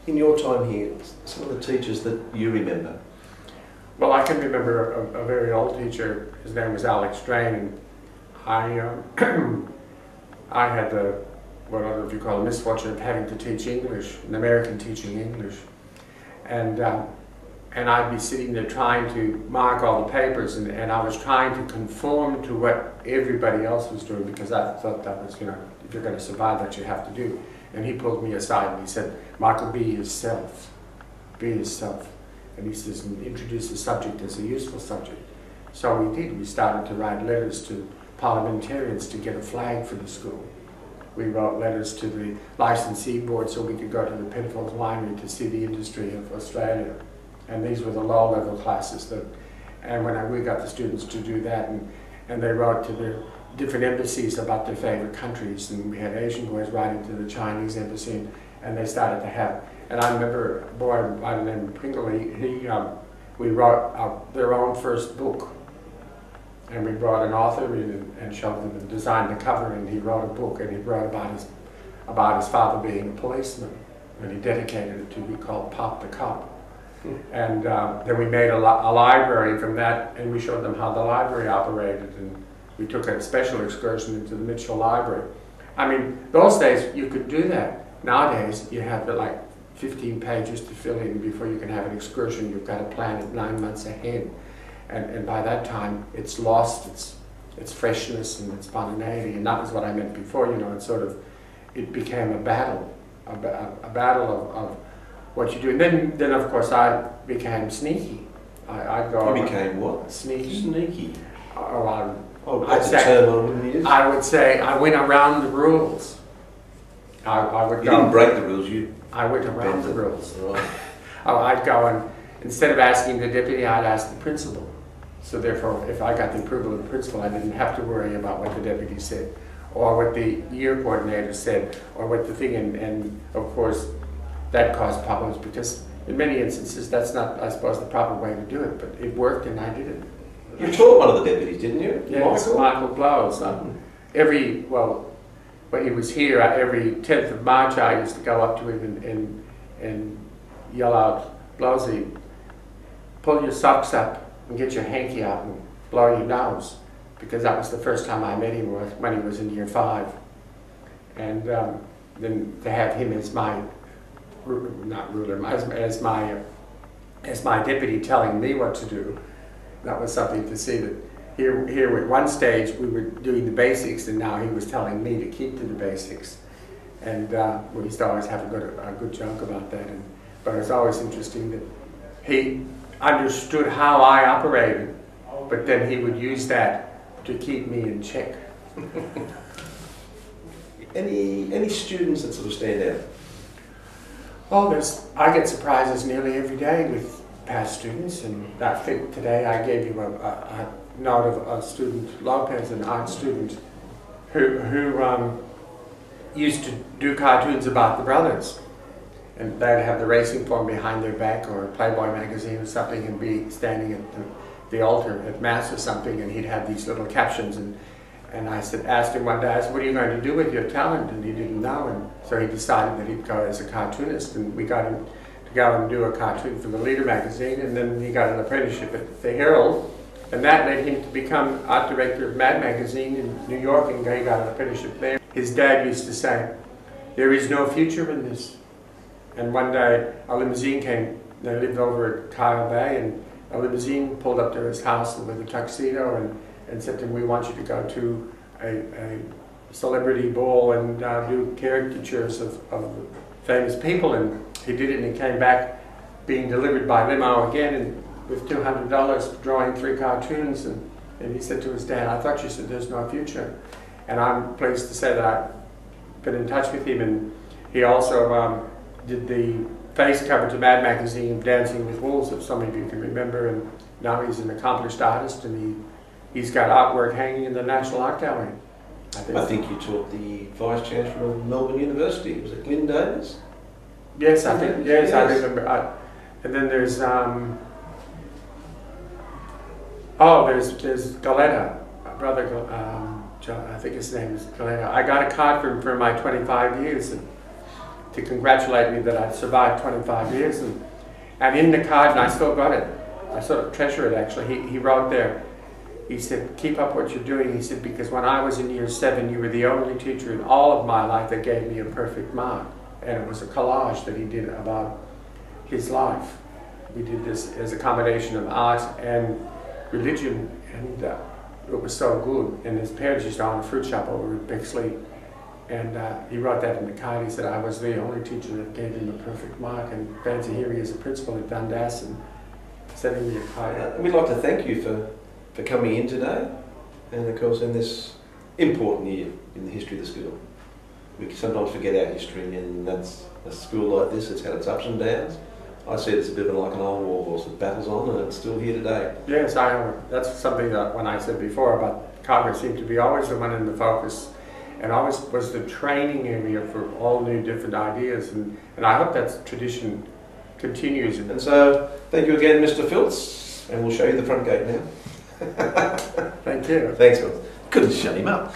In your time here, some of the teachers that you remember? Well, I can remember a very old teacher. His name was Alex Drain, and I had the, what I don't know if you call it, misfortune of having to teach English, an American teaching English. And I'd be sitting there trying to mark all the papers, and I was trying to conform to what everybody else was doing, because I thought that was, you know, if you're going to survive, that you have to do. And he pulled me aside and he said, Michael, be yourself. Be yourself. And he says, introduce the subject as a useful subject. So we did. We started to write letters to parliamentarians to get a flag for the school. We wrote letters to the licensee board so we could go to the Penfolds winery to see the industry of Australia. And these were the low-level classes. And when we got the students to do that, and they wrote to their different embassies about their favorite countries, and we had Asian boys writing to the Chinese embassy, and they started to have, and I remember a boy by the name of Pringle, we wrote their own first book, and we brought an author in and showed them and designed the cover, and he wrote a book, and he wrote about his father being a policeman, and he dedicated it to be called Pop the Cop. And then we made a library from that, and we showed them how the library operated, and we took a special excursion into the Mitchell Library. I mean, those days you could do that. Nowadays you have like 15 pages to fill in before you can have an excursion. You've got to plan it 9 months ahead, and by that time it's lost its freshness and its spontaneity. And that was what I meant before. You know, it became a battle, a battle of what you do. And then of course I became sneaky. I'd go. You became what? Sneaky. Sneaky. I'd say, I would say I went around the rules. You didn't break the rules, I went around the rules. Right. I'd go and, instead of asking the deputy, I'd ask the principal. So therefore, if I got the approval of the principal, I didn't have to worry about what the deputy said, or what the year coordinator said, or what the thing, and of course, that caused problems, because in many instances, that's not, I suppose, the proper way to do it, but it worked and I did it. You taught one of the deputies, didn't you? Yes, Michael Blows. When he was here, every 10th of March, I used to go up to him and yell out, Blowsy, pull your socks up and get your hanky out and blow your nose, because that was the first time I met him when he was in year 5. And then to have him as my, not ruler, as my deputy telling me what to do, that was something to see, that here at one stage we were doing the basics, and now he was telling me to keep to the basics. And we used to always have a good joke about that. But it's always interesting that he understood how I operated, but then he would use that to keep me in check. Any students that sort of stand out? Well, I get surprises nearly every day with past students, and I think today I gave you a note of a student, Lopez, an art student, who used to do cartoons about the brothers, and they'd have the racing form behind their back, or a Playboy magazine or something, and be standing at the altar at Mass or something, and he'd have these little captions, and I asked him one day, I said, what are you going to do with your talent? And he didn't know, and so he decided that he'd go as a cartoonist, and we got him to go and do a cartoon for the Leader magazine, and then he got an apprenticeship at the Herald, and that led him to become art director of Mad magazine in New York, and he got an apprenticeship there. His dad used to say, there is no future in this. And one day a limousine came, they lived over at Kyle Bay, and a limousine pulled up to his house with a tuxedo and said to him, we want you to go to a celebrity ball and do caricatures of famous people. And he did it, and he came back being delivered by limo again, and with $200 drawing 3 cartoons, and he said to his dad, I thought you said there's no future. And I'm pleased to say that I've been in touch with him, and he also did the face cover to Mad magazine, Dancing with Wolves, if some of you can remember, and now he's an accomplished artist, and he's got artwork hanging in the National Art Gallery. I think you taught the Vice Chancellor of Melbourne University. Was it Glyn Davis? Yes, I think, yes, I remember. And then there's Galetta, brother, I think his name is Galetta. I got a card from him for my 25 years, and to congratulate me that I'd survived 25 years. And in the card, and I still got it, I sort of treasure it actually, he wrote there, he said, keep up what you're doing. He said, because when I was in year 7, you were the only teacher in all of my life that gave me a perfect mark. And it was a collage that he did about his life. We did this as a combination of art and religion, and it was so good. And his parents used to own a fruit shop over at Bexley. And he wrote that in the card. He said, I was the only teacher that gave him a perfect mark. And fancy here he is a principal at Dundas and sending me a card. We'd like to thank you for coming in today, and of course in this important year in the history of the school. We sometimes forget our history, and that's a school like this. It's had its ups and downs. I see it as a bit of like an old war horse that battles on, and it's still here today. Yes, that's something that when I said before about Kogarah seemed to be always the one in the focus, and always was the training area for all new different ideas, and I hope that tradition continues. And so, thank you again, Mr. Filtz, and we'll show you the front gate now. Thank you. Thanks, Filtz. Couldn't shut him up.